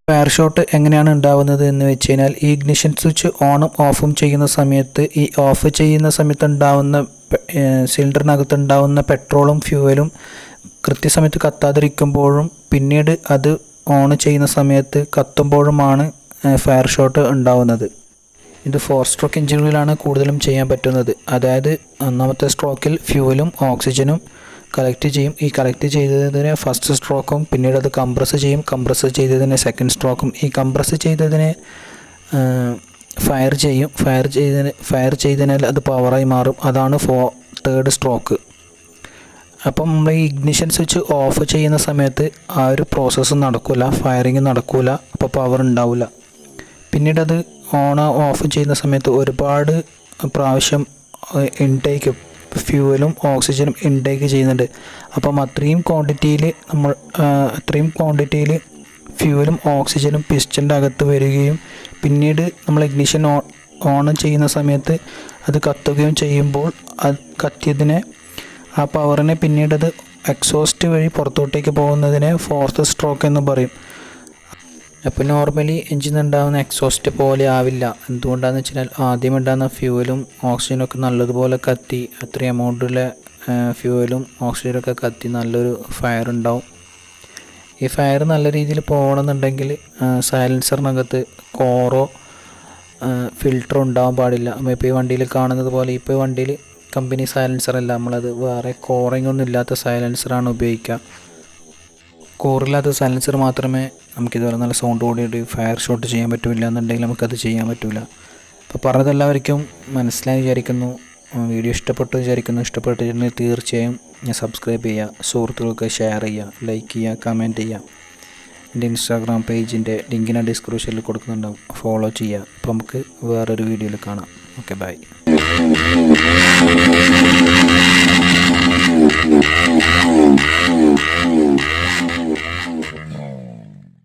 Fire shot എങ്ങനെയാണ് ഉണ്ടാവുന്നത് എന്ന് വെച്ച് കഴിഞ്ഞാൽ ഈ ഇഗ്നിഷൻ സ്വിച്ച് ഓണും ഓഫും ചെയ്യുന്ന സമയത്ത് ഈ ഓഫ് ചെയ്യുന്ന സമയത്ത് ഉണ്ടാവുന്ന സിലിണ്ടറിനകത്ത് ഉണ്ടാവുന്ന പെട്രോളും ഫ്യൂവലും കൃത്യസമയത്ത് കത്താതിരിക്കുമ്പോഴും പിന്നീട് അത് ഓൺ ചെയ്യുന്ന സമയത്ത് കത്തുമ്പോഴുമാണ് ഫയർ ഷോട്ട് ഉണ്ടാവുന്നത്. ഇത് 4 സ്ട്രോക്ക് എഞ്ചിനുകളിലാണ് കൂടുതലും ചെയ്യാൻ പറ്റുന്നത്. അതായത് ഒന്നാമത്തെ സ്ട്രോക്കിൽ ഫ്യൂവലും ഓക്സിജനും കളക്ട് ചെയ്യും. ഈ കളക്ട് ചെയ്തതിനെ ഫസ്റ്റ് സ്ട്രോക്കും പിന്നീട് അത് കംപ്രസ് ചെയ്യും. കംപ്രസ് ചെയ്തതിനെ സെക്കൻഡ് സ്ട്രോക്കും. ഈ കംപ്രസ് ചെയ്തതിനെ ഫയർ ചെയ്യും. ഫയർ ചെയ്തതിനാൽ അത് പവറായി മാറും. അതാണ് തേർഡ് സ്ട്രോക്ക്. അപ്പം നമ്മൾ ഈ ഇഗ്നിഷൻ സ്വിച്ച് ഓഫ് ചെയ്യുന്ന സമയത്ത് ആ ഒരു പ്രോസസ്സ് നടക്കില്ല, ഫയറിങ് നടക്കില്ല, അപ്പോൾ പവർ ഉണ്ടാവില്ല. പിന്നീട് അത് ഓഫ് ചെയ്യുന്ന സമയത്ത് ഒരുപാട് പ്രാവശ്യം ഇൻടേക്ക് ഫ്യൂവലും ഓക്സിജനും ഇൻടേക്ക് ചെയ്യുന്നുണ്ട്. അപ്പം അത്രയും ക്വാണ്ടിറ്റിയിൽ ഫ്യൂവലും ഓക്സിജനും പിസ്റ്റൻ്റെ അകത്ത് വരികയും പിന്നീട് നമ്മൾ ഇഗ്നിഷൻ ഓൺ ചെയ്യുന്ന സമയത്ത് അത് കത്തുകയും ചെയ്യുമ്പോൾ അത് കത്തിയതിനെ ആ പവറിനെ പിന്നീട് അത് എക്സോസ്റ്റ് വഴി പുറത്തോട്ടേക്ക് പോകുന്നതിനെ ഫോർത്ത് സ്ട്രോക്ക് എന്ന് പറയും. അപ്പോൾ നോർമലി എഞ്ചിൻ ഉണ്ടാകുന്ന എക്സോസ്റ്റ് പോലെ ആവില്ല. എന്തുകൊണ്ടാണെന്ന് വെച്ചാൽ ആദ്യം ഉണ്ടാകുന്ന ഫ്യൂവലും ഓക്സിജനും ഒക്കെ നല്ലതുപോലെ കത്തി അത്രയും എമൗണ്ടിലെ ഫ്യൂവലും ഓക്സിജനൊക്കെ കത്തി നല്ലൊരു ഫയർ ഉണ്ടാവും. ഈ ഫയർ നല്ല രീതിയിൽ പോകണമെന്നുണ്ടെങ്കിൽ സൈലൻസറിനകത്ത് കോറോ ഫിൽറ്ററോ ഉണ്ടാവാൻ പാടില്ല. ഇപ്പോൾ ഈ വണ്ടിയിൽ കാണുന്നത് പോലെ ഇപ്പോൾ ഈ വണ്ടിയിൽ കമ്പനി സൈലൻസറല്ല, നമ്മളത് വേറെ കോറിംഗ് ഒന്നും ഇല്ലാത്ത സൈലൻസറാണ് ഉപയോഗിക്കുക. കോറില്ലാത്ത സൈലൻസർ മാത്രമേ നമുക്കിതുപോലെ നല്ല സൗണ്ട് കൂടിയിട്ട് ഫയർ ഷോട്ട് ചെയ്യാൻ പറ്റില്ല എന്നുണ്ടെങ്കിൽ നമുക്കത് ചെയ്യാൻ പറ്റില്ല. അപ്പോൾ പറഞ്ഞതെല്ലാവർക്കും മനസ്സിലായി വിചാരിക്കുന്നു. വീഡിയോ ഇഷ്ടപ്പെട്ടിട്ടുണ്ടെങ്കിൽ തീർച്ചയായും സബ്സ്ക്രൈബ് ചെയ്യുക, സുഹൃത്തുക്കൾക്ക് ഷെയർ ചെയ്യുക, ലൈക്ക് ചെയ്യുക, കമൻറ്റ് ചെയ്യുക. എൻ്റെ ഇൻസ്റ്റാഗ്രാം പേജിൻ്റെ ലിങ്കിന് ഡിസ്ക്രിപ്ഷനിൽ കൊടുക്കുന്നുണ്ടാവും, ഫോളോ ചെയ്യുക. അപ്പോൾ നമുക്ക് വേറൊരു വീഡിയോയിൽ കാണാം. Okay, by.